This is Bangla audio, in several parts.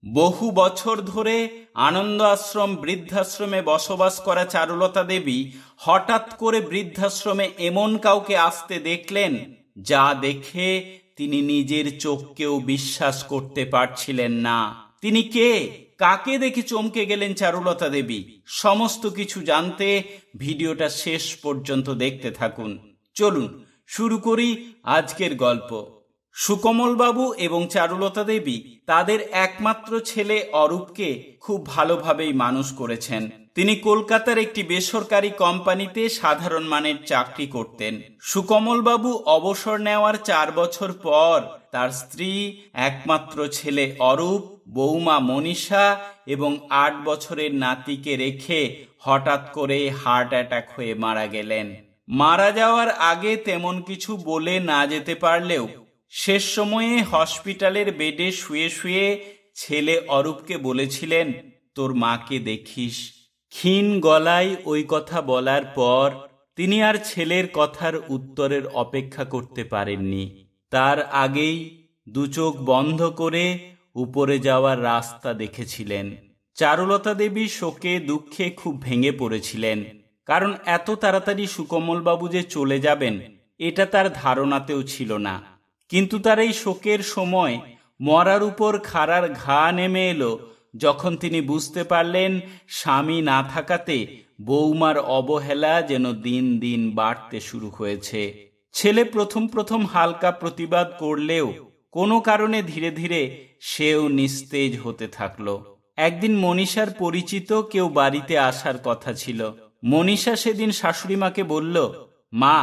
বহু বছর ধরে আনন্দ আশ্রম বৃদ্ধাশ্রমে বসবাস করা চারুলতা দেবী হঠাৎ করে বৃদ্ধাশ্রমে এমন কাউকে আসতে দেখলেন যা দেখে তিনি নিজের চোখকেও বিশ্বাস করতে পারছিলেন না। তিনি কে, কাকে দেখে চমকে গেলেন চারুলতা দেবী? সমস্ত কিছু জানতে ভিডিওটা শেষ পর্যন্ত দেখতে থাকুন। চলুন শুরু করি আজকের গল্প। সুকমল বাবু এবং চারুলতা দেবী তাদের একমাত্র ছেলে অরূপকে খুব ভালোভাবেই মানুষ করেছেন। তিনি কলকাতার একটি বেসরকারি কোম্পানিতে সাধারণ মানের চাকরি করতেন। সুকমল বাবু অবসর নেওয়ার 4 বছর পর তার স্ত্রী, একমাত্র ছেলে অরূপ, বৌমা মনীষা এবং 8 বছরের নাতিকে রেখে হঠাৎ করে হার্ট অ্যাটাক হয়ে মারা গেলেন। মারা যাওয়ার আগে তেমন কিছু বলে না যেতে পারলেও শেষ সময়ে হসপিটালের বেডে শুয়ে শুয়ে ছেলে অরূপকে বলেছিলেন, তোর মাকে দেখিস। ক্ষীণ গলায় ওই কথা বলার পর তিনি আর ছেলের কথার উত্তরের অপেক্ষা করতে পারেননি। তার আগেই দু চোখ বন্ধ করে উপরে যাওয়ার রাস্তা দেখেছিলেন। চারুলতা দেবী শোকে দুঃখে খুব ভেঙে পড়েছিলেন, কারণ এত তাড়াতাড়ি সুকমল বাবু যে চলে যাবেন এটা তার ধারণাতেও ছিল না। কিন্তু তার এই শোকের সময় মরার উপর খাড়ার ঘা নেমে এলো যখন তিনি বুঝতে পারলেন স্বামী না থাকাতে বৌমার অবহেলা যেন দিন দিন বাড়তে শুরু হয়েছে। ছেলে প্রথম প্রথম হালকা প্রতিবাদ করলেও কোনো কারণে ধীরে ধীরে সেও নিস্তেজ হতে থাকলো। একদিন মনীষার পরিচিত কেউ বাড়িতে আসার কথা ছিল। মনীষা সেদিন শাশুড়িমাকে বলল, মা,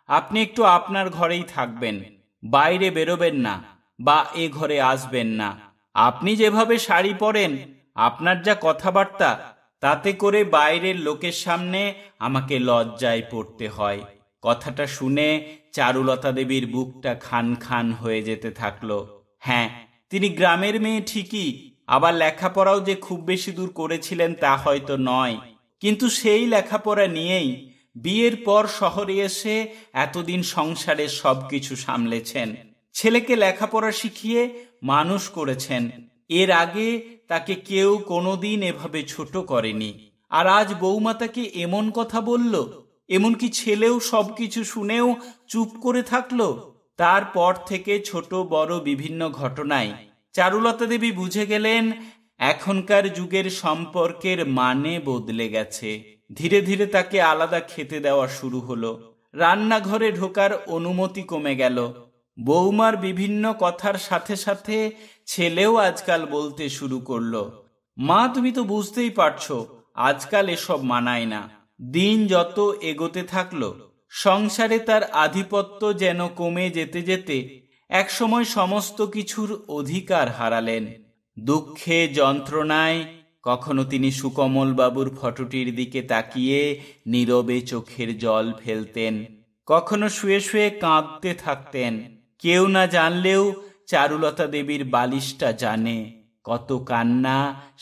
আপনি একটু আপনার ঘরেই থাকবেন, বাইরে বেরোবেন না বা এ ঘরে আসবেন না। আপনি যেভাবে শাড়ি পরেন, আপনার যা কথাবার্তা, তাতে করে বাইরের লোকের সামনে আমাকে লজ্জায় পড়তে হয়। কথাটা শুনে চারুলতা দেবীর বুকটা খান খান হয়ে যেতে থাকলো। হ্যাঁ, তিনি গ্রামের মেয়ে ঠিকই, আবার লেখাপড়াও যে খুব বেশি দূর করেছিলেন তা হয়তো নয়, কিন্তু সেই লেখাপড়া নিয়েই বিয়ের পর শহরে এসে এতদিন সংসারের সবকিছু সামলেছেন। ছেলেকে লেখাপড়া শিখিয়ে মানুষ করেছেন। এর আগে তাকে কেউ কোনোদিন এভাবে ছোট করেনি। আর আজ বৌমা তাকে এমন কথা বলল, এমনকি ছেলেও সবকিছু শুনেও চুপ করে থাকলো। তারপর থেকে ছোট বড় বিভিন্ন ঘটনায় চারুলতা দেবী বুঝে গেলেন এখনকার যুগের সম্পর্কের মানে বদলে গেছে। ধীরে ধীরে তাকে আলাদা খেতে দেওয়া শুরু হলো। রান্নাঘরে ঢোকার অনুমতি কমে গেল। বৌমার বিভিন্ন কথার সাথে সাথে ছেলেও আজকাল বলতে শুরু করলো, মা, তুমি তো বুঝতেই পারছো আজকাল এসব মানায় না। দিন যত এগোতে থাকলো সংসারে তার আধিপত্য যেন কমে যেতে যেতে একসময় সমস্ত কিছুর অধিকার হারালেন। দুঃখে যন্ত্রণায় কখনো তিনি সুকমল বাবুর ফটোটির দিকে তাকিয়ে নীরবে চোখের জল ফেলতেন, কখনো শুয়ে শুয়ে কাঁদতে থাকতেন। কেউ না জানলেও চারুলতা দেবীর বালিশটা জানে কত কান্না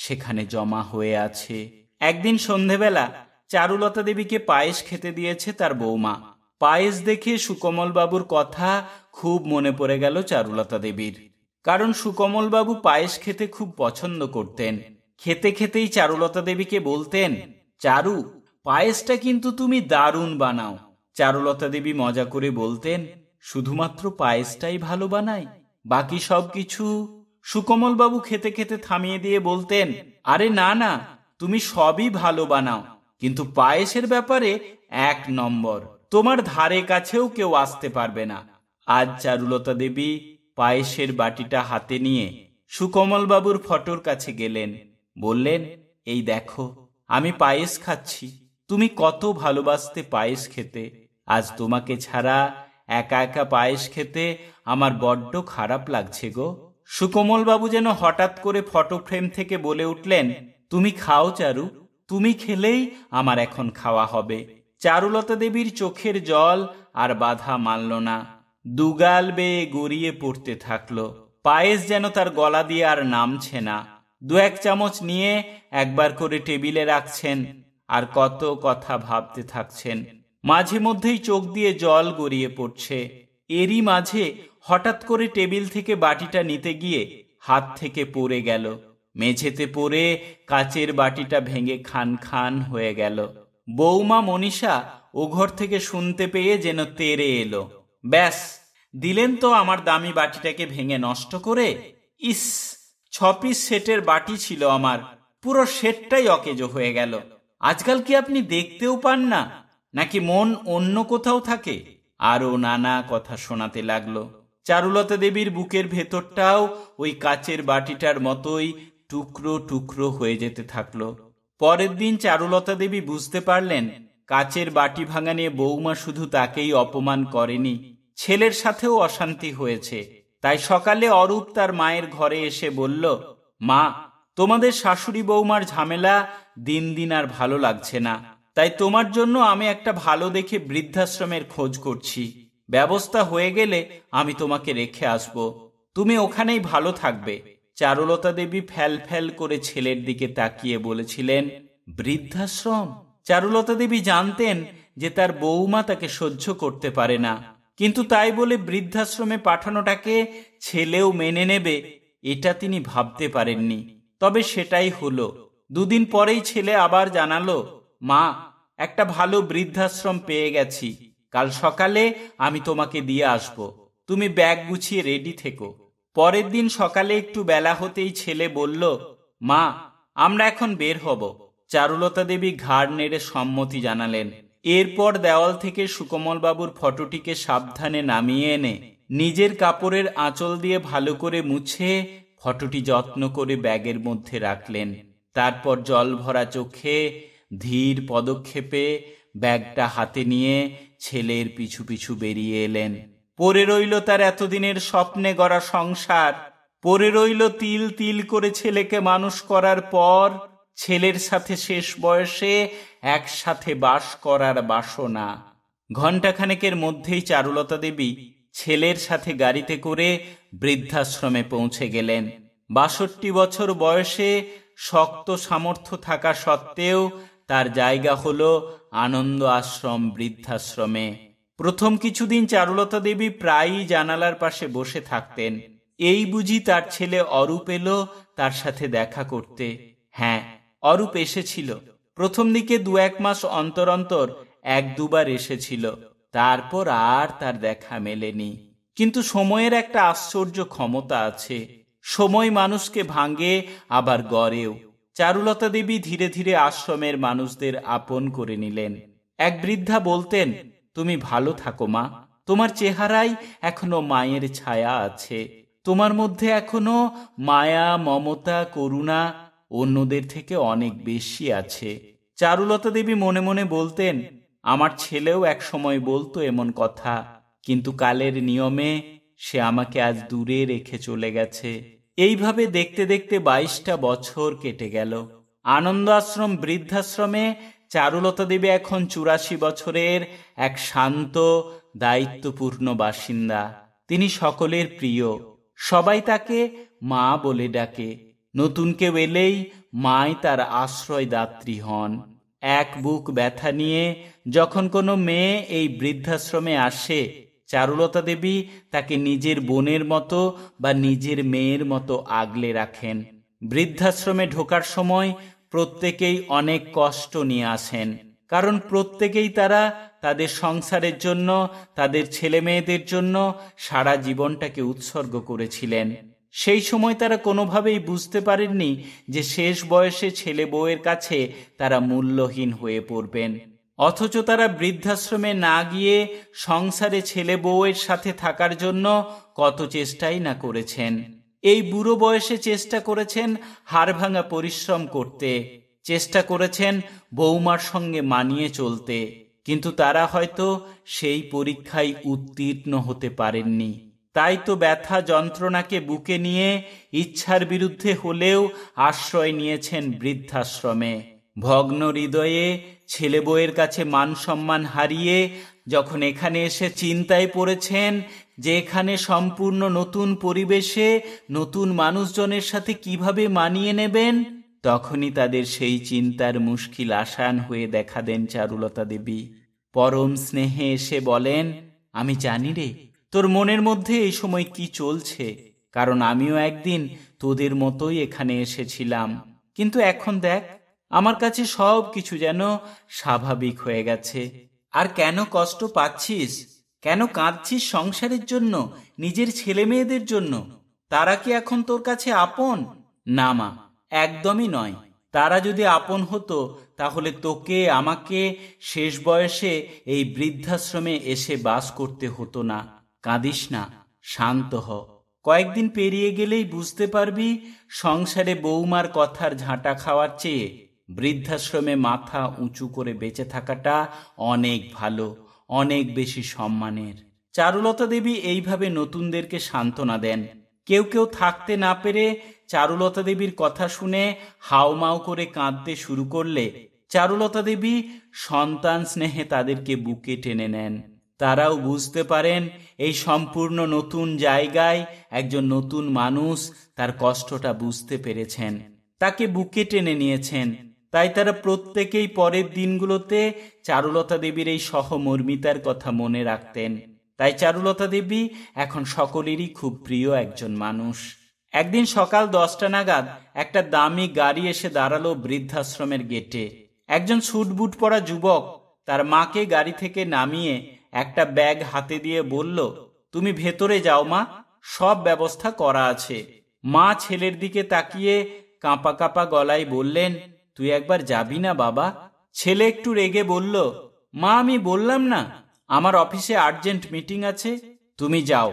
সেখানে জমা হয়ে আছে। একদিন সন্ধেবেলা চারুলতা দেবীকে পায়েস খেতে দিয়েছে তার বৌমা। পায়েস দেখে সুকমল বাবুর কথা খুব মনে পড়ে গেল চারুলতা দেবীর, কারণ সুকমল বাবু পায়েস খেতে খুব পছন্দ করতেন। খেতে খেতেই চারুলতা দেবীকে বলতেন, চারু, পায়েসটা কিন্তু তুমি দারুণ বানাও। চারুলতা দেবী মজা করে বলতেন, শুধুমাত্র পায়েসটাই ভালো বানাই, বাকি সব কিছু? সুকমল বাবু খেতে খেতে থামিয়ে দিয়ে বলতেন, আরে না না, তুমি সবই ভালো বানাও, কিন্তু পায়েসের ব্যাপারে 1 নম্বর, তোমার ধারে কাছেও কেউ আসতে পারবে না। আজ চারুলতা দেবী পায়েসের বাটিটা হাতে নিয়ে সুকমল বাবুর ফটোর কাছে গেলেন। বললেন, এই দেখো, আমি পায়েস খাচ্ছি। তুমি কত ভালোবাসতে পায়েস খেতে। আজ তোমাকে ছাড়া একা একা পায়েস খেতে আমার বড্ড খারাপ লাগছে গো। সুকমল বাবু যেন হঠাৎ করে ফটো ফ্রেম থেকে বলে উঠলেন, তুমি খাও চারু, তুমি খেলেই আমার এখন খাওয়া হবে। চারুলতা দেবীর চোখের জল আর বাধা মানল না, দুগাল বেয়ে গড়িয়ে পড়তে থাকলো। পায়েস যেন তার গলা দিয়ে আর নামছে না। 2-1 চামচ নিয়ে একবার করে টেবিলে রাখছেন আর কত কথা ভাবতে থাকছেন। মাঝে মধ্যেই চোখ দিয়ে জল গড়িয়ে পড়ছে। এরই মাঝে হঠাৎ করে টেবিল থেকে বাটিটা নিতে গিয়ে হাত থেকে পড়ে গেল। মেঝেতে পড়ে কাচের বাটিটা ভেঙে খান খান হয়ে গেল। বৌমা মনীষা ও ঘর থেকে শুনতে পেয়ে যেন তেড়ে এলো। ব্যাস, দিলেন তো আমার দামি বাটিটাকে ভেঙে নষ্ট করে। ইস, 6 পিস সেটের বাটি ছিল আমার, পুরো সেটটাই অকেজো হয়ে গেল। আজকাল কি আপনি দেখতেও পান না, নাকি মন অন্য কোথাও থাকে? আরও নানা কথা শোনাতে লাগলো। চারুলতা দেবীর বুকের ভেতরটাও ওই কাচের বাটিটার মতোই টুকরো টুকরো হয়ে যেতে থাকলো। পরের দিন চারুলতা দেবী বুঝতে পারলেন, কাচের বাটি ভাঙা নিয়ে বৌমা শুধু তাকেই অপমান করেনি, ছেলের সাথেও অশান্তি হয়েছে। তাই সকালে অরূপ তার মায়ের ঘরে এসে বলল, মা, তোমাদের শাশুড়ি বৌমার ঝামেলা দিন দিন আর ভালো লাগছে না। তাই তোমার জন্য আমি একটা ভালো দেখে বৃদ্ধাশ্রমের খোঁজ করছি। ব্যবস্থা হয়ে গেলে আমি তোমাকে রেখে আসব, তুমি ওখানেই ভালো থাকবে। চারুলতা দেবী ফ্যাল ফ্যাল করে ছেলের দিকে তাকিয়ে বলেছিলেন, বৃদ্ধাশ্রম? চারুলতা দেবী জানতেন যে তার বৌমা তাকে সহ্য করতে পারে না, কিন্তু তাই বলে বৃদ্ধাশ্রমে পাঠানোটাকে ছেলেও মেনে নেবে এটা তিনি ভাবতে পারেননি। তবে সেটাই হলো। 2 দিন পরেই ছেলে আবার জানালো, মা, একটা ভালো বৃদ্ধাশ্রম পেয়ে গেছি, কাল সকালে আমি তোমাকে দিয়ে আসব, তুমি ব্যাগ গুছিয়ে রেডি থেকো। পরের দিন সকালে একটু বেলা হতেই ছেলে বলল, মা, আমরা এখন বের হব। চারুলতা দেবী ঘাড় নেড়ে সম্মতি জানালেন। এরপর দেওয়াল থেকে সুকমল বাবুর ফটোটিকে সাবধানে নামিয়ে এনে নিজের কাপড়ের আঁচল দিয়ে ভালো করে মুছে ফটোটি যত্ন করে ব্যাগের মধ্যে রাখলেন। তারপর জল ভরা চোখে ধীর পদক্ষেপে ব্যাগটা হাতে নিয়ে ছেলের পিছু পিছু বেরিয়ে এলেন। পড়ে রইল তার এতদিনের স্বপ্নে গড়া সংসার, পড়ে রইল তিল তিল করে ছেলেকে মানুষ করার পর ছেলের সাথে শেষ বয়সে একসাথে বাস করার বাসনা। ঘণ্টাখানেকের মধ্যেই চারুলতা দেবী ছেলের সাথে গাড়িতে করে বৃদ্ধাশ্রমে পৌঁছে গেলেন। 62 বছর বয়সে শক্ত সামর্থ্য থাকা সত্ত্বেও তার জায়গা হলো আনন্দ আশ্রম বৃদ্ধাশ্রমে। প্রথম কিছুদিন চারুলতা দেবী প্রায়ই জানালার পাশে বসে থাকতেন। এই বুঝি তার ছেলে অরূপ এলো তার সাথে দেখা করতে। হ্যাঁ, অরূপ এসেছিল। প্রথম দিকে 2-1 মাস অন্তর অন্তর 1-2 বার এসেছিল, তারপর আর তার দেখা মেলেনি। কিন্তু সময়ের একটা আশ্চর্য ক্ষমতা আছে, সময় মানুষকে ভাঙে আবার গড়েও। চারুলতা দেবী ধীরে ধীরে আশ্রমের মানুষদের আপন করে নিলেন। এক বৃদ্ধা বলতেন, তুমি ভালো থাকো মা, তোমার চেহারায় এখনো মায়ের ছায়া আছে, তোমার মধ্যে এখনো মায়া, মমতা, করুণা অন্যদের থেকে অনেক বেশি আছে। চারুলতা দেবী মনে মনে বলতেন, আমার ছেলেও এক সময় বলতো এমন কথা, কিন্তু কালের নিয়মে সে আমাকে আজ দূরে রেখে চলে গেছে। এইভাবে দেখতে দেখতে 22টা বছর কেটে গেল। আনন্দ আশ্রম বৃদ্ধাশ্রমে চারুলতা দেবী এখন 84 বছরের এক শান্ত, দায়িত্বপূর্ণ বাসিন্দা। তিনি সকলের প্রিয়, সবাই তাকে মা বলে ডাকে। নতুন কেউ এলেই মাই তার আশ্রয়দাত্রী হন। এক বুক ব্যথা নিয়ে যখন কোনো মেয়ে এই বৃদ্ধাশ্রমে আসে, চারুলতা দেবী তাকে নিজের বোনের মতো বা নিজের মেয়ের মতো আগলে রাখেন। বৃদ্ধাশ্রমে ঢোকার সময় প্রত্যেকেই অনেক কষ্ট নিয়ে আসেন, কারণ প্রত্যেকেই তারা তাদের সংসারের জন্য, তাদের ছেলে মেয়েদের জন্য সারা জীবনটাকে উৎসর্গ করেছিলেন। সেই সময় তারা কোনোভাবেই বুঝতে পারেননি যে শেষ বয়সে ছেলে বউয়ের কাছে তারা মূল্যহীন হয়ে পড়বেন। অথচ তারা বৃদ্ধাশ্রমে না গিয়ে সংসারে ছেলে বউয়ের সাথে থাকার জন্য কত চেষ্টাই না করেছেন। এই বুড়ো বয়সে চেষ্টা করেছেন হাড়ভাঙা পরিশ্রম করতে, চেষ্টা করেছেন বৌমার সঙ্গে মানিয়ে চলতে, কিন্তু তারা হয়তো সেই পরীক্ষায় উত্তীর্ণ হতে পারেননি। তাই তো ব্যথা যন্ত্রণাকে বুকে নিয়ে ইচ্ছার বিরুদ্ধে হলেও আশ্রয় নিয়েছেন বৃদ্ধাশ্রমে। ভগ্ন হৃদয়ে ছেলে বউয়ের কাছে মান সম্মান হারিয়ে যখন এখানে এসে চিন্তায় পড়েছেন যে এখানে সম্পূর্ণ নতুন পরিবেশে নতুন মানুষজনের সাথে কিভাবে মানিয়ে নেবেন, তখনই তাদের সেই চিন্তার মুশকিল আসান হয়ে দেখা দেন চারুলতা দেবী। পরম স্নেহে এসে বলেন, আমি জানি রে, তোর মনের মধ্যে এই সময় কি চলছে। কারণ আমিও একদিন তোদের মতোই এখানে এসেছিলাম, কিন্তু এখন দেখ আমার কাছে সব কিছু যেন স্বাভাবিক হয়ে গেছে। আর কেন কষ্ট পাচ্ছিস, কেন কাঁদছিস সংসারের জন্য, নিজের ছেলে মেয়েদের জন্য? তারা কি এখন তোর কাছে আপন? না মা, একদমই নয়। তারা যদি আপন হতো তাহলে তোকে আমাকে শেষ বয়সে এই বৃদ্ধাশ্রমে এসে বাস করতে হতো না। কাঁদিস না, শান্ত হ। কয়েকদিন পেরিয়ে গেলেই বুঝতে পারবি সংসারে বৌমার কথার ঝাঁটা খাওয়ার চেয়ে বৃদ্ধাশ্রমে মাথা উঁচু করে বেঁচে থাকাটা অনেক ভালো, অনেক বেশি সম্মানের। চারুলতা দেবী এইভাবে নতুনদেরকে সান্ত্বনা দেন। কেউ কেউ থাকতে না পেরে চারুলতা দেবীর কথা শুনে হাউমাউ করে কাঁদতে শুরু করলে চারুলতা দেবী সন্তান স্নেহে তাদেরকে বুকে টেনে নেন। তারাও বুঝতে পারেন এই সম্পূর্ণ নতুন জায়গায় একজন নতুন মানুষ তার কষ্টটা বুঝতে পেরেছেন, তাকে বুকে টেনে নিয়েছেন। তাই তারা প্রত্যেকেই পরের দিনগুলোতে চারুলতা দেবীর এই সহমর্মিতার কথা মনে রাখতেন। তাই চারুলতা দেবী এখন সকলেরই খুব প্রিয় একজন মানুষ। একদিন সকাল 10টা নাগাদ একটা দামি গাড়ি এসে দাঁড়ালো বৃদ্ধাশ্রমের গেটে। একজন স্যুটবুট পরা যুবক তার মাকে গাড়ি থেকে নামিয়ে একটা ব্যাগ হাতে দিয়ে বলল, তুমি ভেতরে যাও মা, সব ব্যবস্থা করা আছে। মা ছেলের দিকে তাকিয়ে কাঁপা কাঁপা গলায় বললেন, তুই একবার যাবি না বাবা? ছেলে একটু রেগে বলল, মা আমি বললাম না আমার অফিসে আর্জেন্ট মিটিং আছে, তুমি যাও,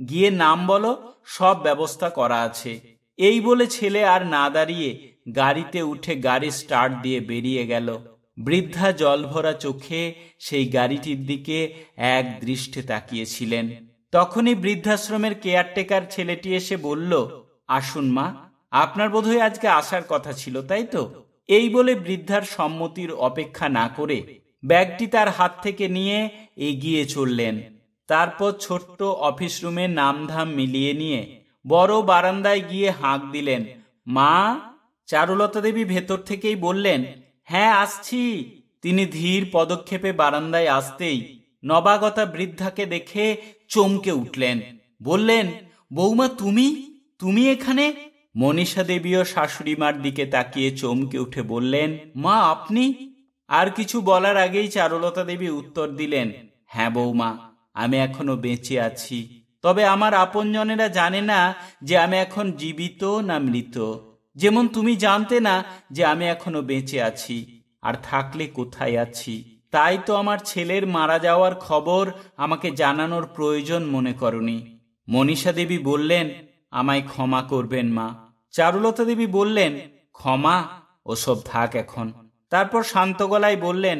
গিয়ে নাম বলো, সব ব্যবস্থা করা আছে। এই বলে ছেলে আর না দাঁড়িয়ে গাড়িতে উঠে গাড়ি স্টার্ট দিয়ে বেরিয়ে গেল। বৃদ্ধা জলভরা চোখে সেই গাড়িটির দিকে এক দৃষ্টে তাকিয়েছিলেন। তখনই বৃদ্ধাশ্রমের কেয়ারটেকার ছেলেটি এসে বলল, আসুন মা, আপনার বোধহয় আজকে আসার কথা ছিল, তাই তো? এই বলে বৃদ্ধার সম্মতির অপেক্ষা না করে ব্যাগটি তার হাত থেকে নিয়ে এগিয়ে চললেন। তারপর ছোট্ট অফিস রুমে নামধাম মিলিয়ে নিয়ে বড় বারান্দায় গিয়ে হাঁক দিলেন, মা। চারুলতা দেবী ভেতর থেকেই বললেন, হ্যাঁ আসছি। তিনি ধীর পদক্ষেপে বারান্দায় আসতেই নবাগতা বৃদ্ধাকে দেখে চমকে উঠলেন। বললেন, বৌমা তুমি তুমি এখানে? মনীষা দেবীও শাশুড়ি মার দিকে তাকিয়ে চমকে উঠে বললেন, মা আপনি? আর কিছু বলার আগেই চারুলতা দেবী উত্তর দিলেন, হ্যাঁ বৌমা, আমি এখনো বেঁচে আছি। তবে আমার আপনজনেরা জানে না যে আমি এখন জীবিত না মৃত। যেমন তুমি জানতে না যে আমি এখনো বেঁচে আছি, আর থাকলে কোথায় আছি। তাই তো আমার ছেলের মারা যাওয়ার খবর আমাকে জানানোর প্রয়োজন মনে করনি। মনীষা দেবী বললেন, আমায় ক্ষমা করবেন মা। চারুলতা দেবী বললেন, ক্ষমা? ওসব থাক এখন। তারপর শান্ত গলায় বললেন,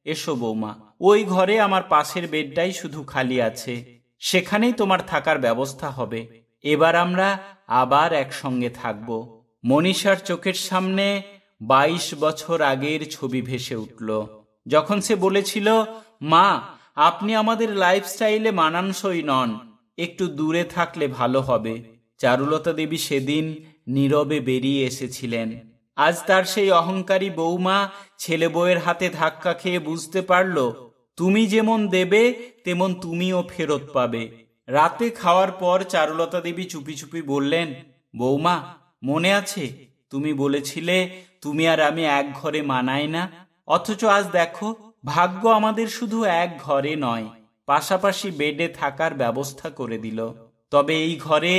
এসো বৌমা, ওই ঘরে আমার পাশের বেডটাই শুধু খালি আছে, সেখানেই তোমার থাকার ব্যবস্থা হবে। এবার আমরা আবার একসঙ্গে থাকব। মনীষার চোখের সামনে 22 বছর আগের ছবি ভেসে উঠল, যখন সে বলেছিল, মা আপনি আমাদের লাইফস্টাইলে মানানসই নন, একটু দূরে থাকলে ভালো হবে। চারুলতা দেবী সেদিন নীরবে বেরিয়ে এসেছিলেন। আজ তার সেই অহংকারী বৌমা ছেলে বউয়ের হাতে ধাক্কা খেয়ে বুঝতে পারল, তুমি যেমন দেবে তেমন তুমিও ফেরত পাবে। রাতে খাওয়ার পর চারুলতা দেবী চুপি চুপি বললেন, বৌমা মনে আছে তুমি বলেছিলে তুমি আর আমি এক ঘরে মানাই না? অথচ আজ দেখো, ভাগ্য আমাদের শুধু এক ঘরে নয়, পাশাপাশি বেডে থাকার ব্যবস্থা করে দিল। তবে এই ঘরে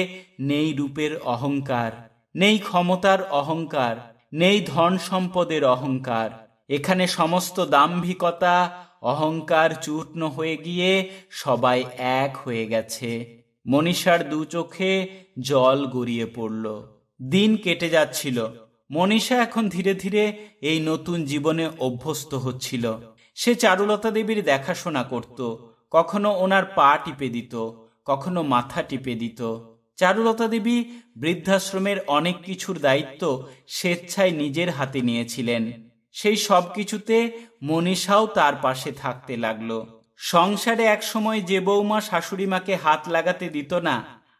নেই রূপের অহংকার, নেই ক্ষমতার অহংকার, নেই ধন সম্পদের অহংকার। এখানে সমস্ত দাম্ভিকতা অহংকার চূর্ণ হয়ে গিয়ে সবাই এক হয়ে গেছে। মনীষার দু চোখে জল গড়িয়ে পড়ল। দিন কেটে যাচ্ছিল। মনীষা এখন ধীরে ধীরে এই নতুন জীবনে অভ্যস্ত হচ্ছিল। সে চারুলতা দেবীর দেখাশোনা করত, কখনো ওনার পা টিপে দিত, কখনো মাথা টিপে দিত। চারুলতা দেবী বৃদ্ধাশ্রমের অনেক কিছুর দায়িত্ব স্বেচ্ছায় নিজের হাতে নিয়েছিলেন। সেই সব কিছুতে মনীষাও তার পাশে থাকতে লাগলো। সংসারে এক সময় যে বৌমা শাশুড়ি মাকে হাত লাগাতে দিত না,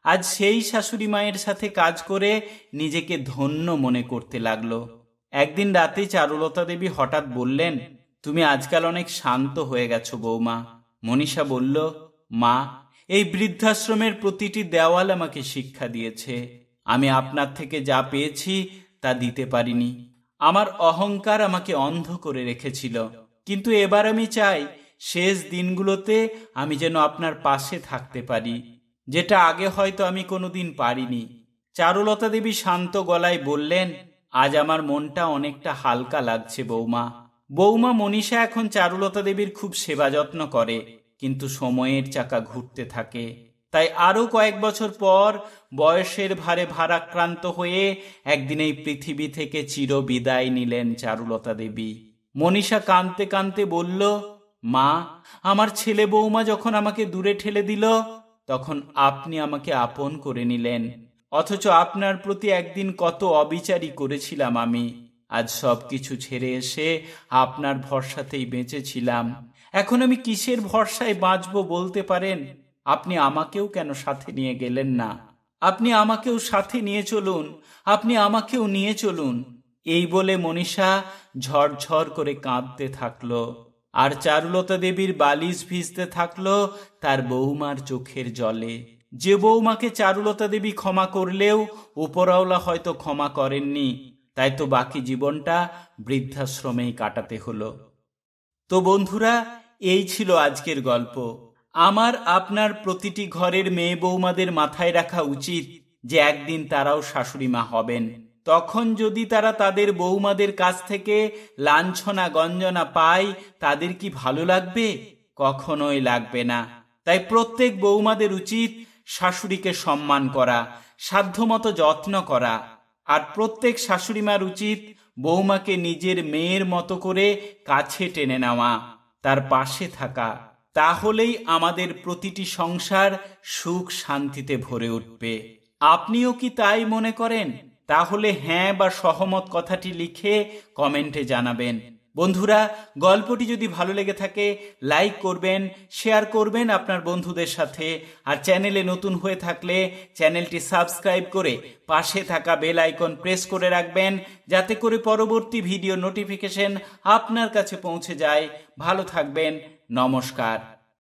আজ সেই শাশুড়ি মায়ের সাথে কাজ করে নিজেকে ধন্য মনে করতে লাগলো। একদিন রাতে চারুলতা দেবী হঠাৎ বললেন, তুমি আজকাল অনেক শান্ত হয়ে গেছো বৌমা। মনীষা বলল, মা এই বৃদ্ধাশ্রমের প্রতিটি দেওয়াল আমাকে শিক্ষা দিয়েছে। আমি আপনার থেকে যা পেয়েছি তা দিতে পারিনি। আমার অহংকার আমাকে অন্ধ করে রেখেছিল, কিন্তু এবার আমি চাই শেষ দিনগুলোতে আমি যেন আপনার পাশে থাকতে পারি, যেটা আগে হয়তো আমি কোনোদিন পারিনি। চারুলতা দেবী শান্ত গলায় বললেন, আজ আমার মনটা অনেকটা হালকা লাগছে বৌমা। বৌমা মনীষা এখন চারুলতা দেবীর খুব সেবা যত্ন করে, কিন্তু সময়ের চাকা ঘুরতে থাকে। তাই আরো কয়েক বছর পর বয়সের ভারে ভারাক্রান্ত হয়ে একদিন এই পৃথিবী থেকে চির বিদায় নিলেন চারুলতা দেবী। মনীষা কাঁদতে কাঁদতে বলল, মা, আমার ছেলে বৌমা যখন আমাকে দূরে ঠেলে দিল, তখন আপনি আমাকে আপন করে নিলেন। অথচ আপনার প্রতি একদিন কত অবিচারী করেছিলাম আমি। আজ সবকিছু ছেড়ে এসে আপনার ভরসাতেই বেঁচেছিলাম। এখন আমি কিসের ভরসায় বাঁচব বলতে পারেন? আপনি আমাকেও কেন সাথে নিয়ে গেলেন না? আপনি আমাকেও সাথে নিয়ে চলুন, আপনি আমাকেও নিয়ে চলুন। এই বলে মনীষা ঝরঝর করে কাঁদতে থাকলো, আর চারুলতা দেবীর বালিশ ভিজতে থাকলো তার বৌমার চোখের জলে। যে বৌমাকে চারুলতা দেবী ক্ষমা করলেও উপরওয়ালা হয়তো ক্ষমা করেননি, তাই তো বাকি জীবনটা বৃদ্ধাশ্রমেই কাটাতে হলো। তো বন্ধুরা, এই ছিল আজকের গল্প। আমার আপনার প্রতিটি ঘরের মেয়ে বৌমাদের মাথায় রাখা উচিত যে একদিন তারাও শাশুড়ি মা হবেন। তখন যদি তারা তাদের বৌমাদের কাছ থেকে লাঞ্ছনা গঞ্জনা পায়, তাদের কি ভালো লাগবে? কখনোই লাগবে না। তাই প্রত্যেক বৌমাদের উচিত শাশুড়িকে সম্মান করা, সাধ্যমতো যত্ন করা। আর প্রত্যেক শাশুড়িমার উচিত বৌমাকে নিজের মেয়ের মতো করে কাছে টেনে নেওয়া, তার পাশে থাকা। তাহলেই আমাদের প্রতিটি সংসার সুখ শান্তিতে ভরে উঠবে। আপনিও কি তাই মনে করেন? তাহলে হ্যাঁ বা সহমত কথাটি লিখে কমেন্টে জানাবেন। বন্ধুরা, গল্পটি যদি ভালো লেগে থাকে লাইক করবেন, শেয়ার করবেন আপনার বন্ধুদের সাথে। আর চ্যানেলে নতুন হয়ে থাকলে চ্যানেলটি সাবস্ক্রাইব করে পাশে থাকা বেল আইকন প্রেস করে রাখবেন, যাতে করে পরবর্তী ভিডিও নোটিফিকেশন আপনার কাছে পৌঁছে যায়। ভালো থাকবেন। নমস্কার।